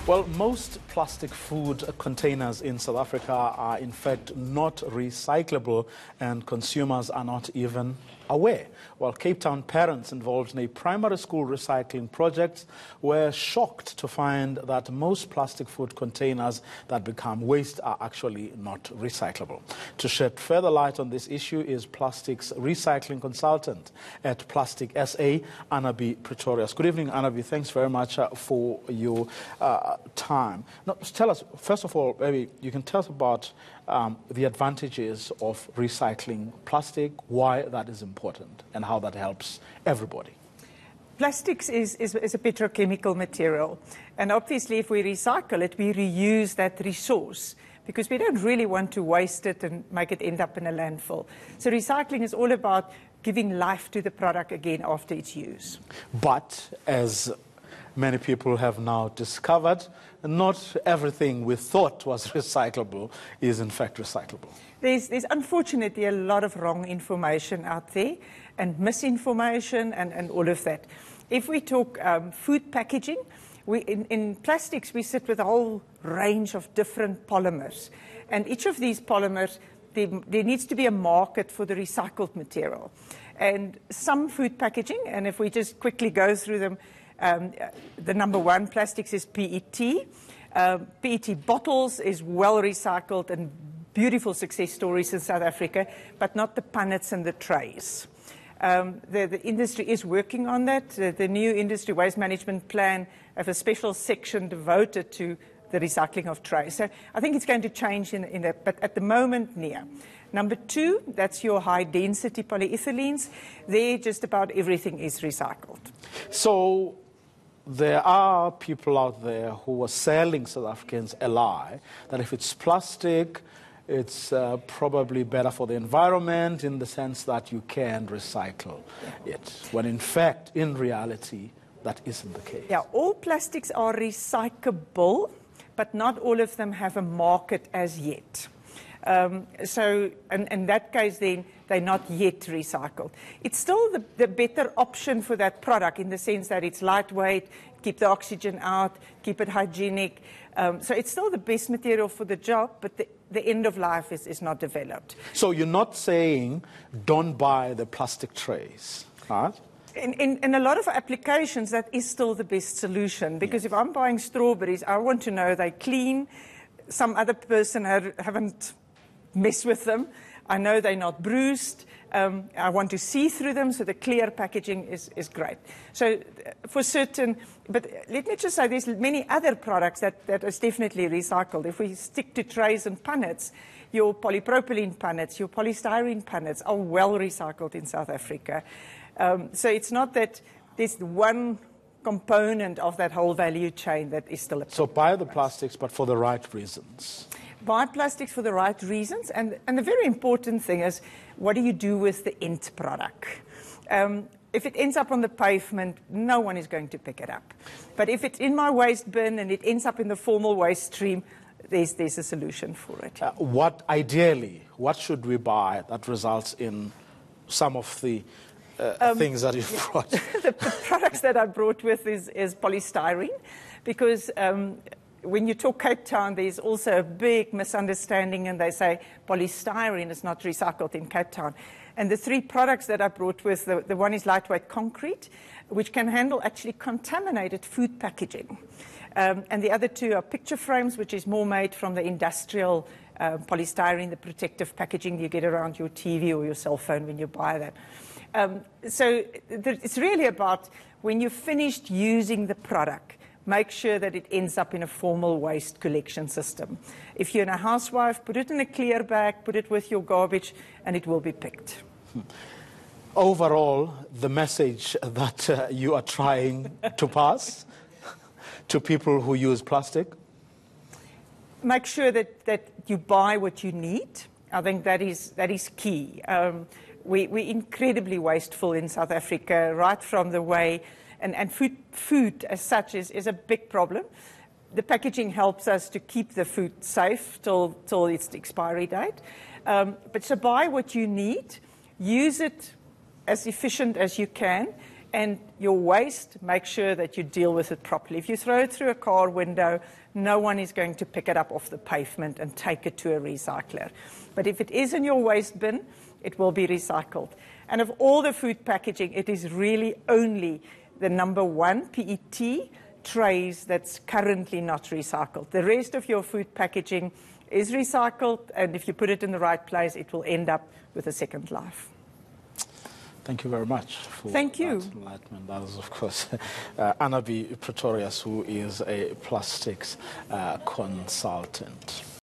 Well, most plastic food containers in South Africa are in fact not recyclable, and consumers are not even aware. Well, Cape Town parents involved in a primary school recycling project were shocked to find that most plastic food containers that become waste are actually not recyclable. To shed further light on this issue is plastics recycling consultant at Plastic SA, Annabe Pretorius. Good evening, Annabe. Thanks very much for your time. Now, tell us, first of all, maybe you can tell us about the advantages of recycling plastic, why that is important, and how that helps everybody. Plastics is a petrochemical material, and obviously if we recycle it, we reuse that resource because we don't really want to waste it and make it end up in a landfill. So recycling is all about giving life to the product again after its use. But as many people have now discovered, not everything we thought was recyclable is in fact recyclable. There's unfortunately a lot of wrong information out there and misinformation and all of that. If we talk food packaging, in plastics we sit with a whole range of different polymers. And each of these polymers, there needs to be a market for the recycled material. And some food packaging, and if we just quickly go through them, the number one, plastics, is PET. PET bottles is well recycled and beautiful success stories in South Africa, but not the punnets and the trays. The industry is working on that. The new industry waste management plan have a special section devoted to the recycling of trays. So I think it's going to change in that, but at the moment, near. Number two, that's your high-density polyethylenes. There, just about everything is recycled. So there are people out there who are selling South Africans a lie that if it's plastic, it's probably better for the environment in the sense that you can recycle it, when in fact, in reality, that isn't the case. Yeah, all plastics are recyclable, but not all of them have a market as yet. So in that case, then, they're not yet recycled. It's still the better option for that product in the sense that it's lightweight, keep the oxygen out, keep it hygienic. So it's still the best material for the job, but the end of life is not developed. So you're not saying don't buy the plastic trays, right? In a lot of applications, that is still the best solution, because if I'm buying strawberries, I want to know they're clean, some other person haven't messed with them, I know they're not bruised, I want to see through them, so the clear packaging is great. So for certain, but let me just say there's many other products that is definitely recycled. If we stick to trays and punnets, your polypropylene punnets, your polystyrene punnets are well recycled in South Africa. So it's not that there's one component of that whole value chain that is still a So buy the plastics, but for the right reasons. Buy plastics for the right reasons, and the very important thing is, what do you do with the end product? If it ends up on the pavement, no one is going to pick it up. But if it's in my waste bin and it ends up in the formal waste stream, there's a solution for it. Ideally, what should we buy that results in some of the things that you've brought? The products that I brought with is polystyrene, because when you talk Cape Town, there's also a big misunderstanding, and they say polystyrene is not recycled in Cape Town. And the three products that I brought with, the one is lightweight concrete, which can handle actually contaminated food packaging. And the other two are picture frames, which is more made from the industrial polystyrene, the protective packaging you get around your TV or your cell phone when you buy that. So it's really about when you've finished using the product, make sure that it ends up in a formal waste collection system. If you're a housewife, put it in a clear bag, put it with your garbage, and it will be picked. Overall, the message that you are trying to pass to people who use plastic? Make sure that you buy what you need. I think that is key. We're incredibly wasteful in South Africa, right from the way, and food as such is a big problem. The packaging helps us to keep the food safe till its expiry date. But so buy what you need, use it as efficient as you can, And your waste, make sure that you deal with it properly. If you throw it through a car window, no one is going to pick it up off the pavement and take it to a recycler. But if it is in your waste bin, it will be recycled. And of all the food packaging, it is really only the number 1, PET, trays that's currently not recycled. The rest of your food packaging is recycled, and if you put it in the right place, it will end up with a second life. Thank you very much for Thank you. that enlightenment. That is, of course, Annabe Pretorius, who is a plastics consultant.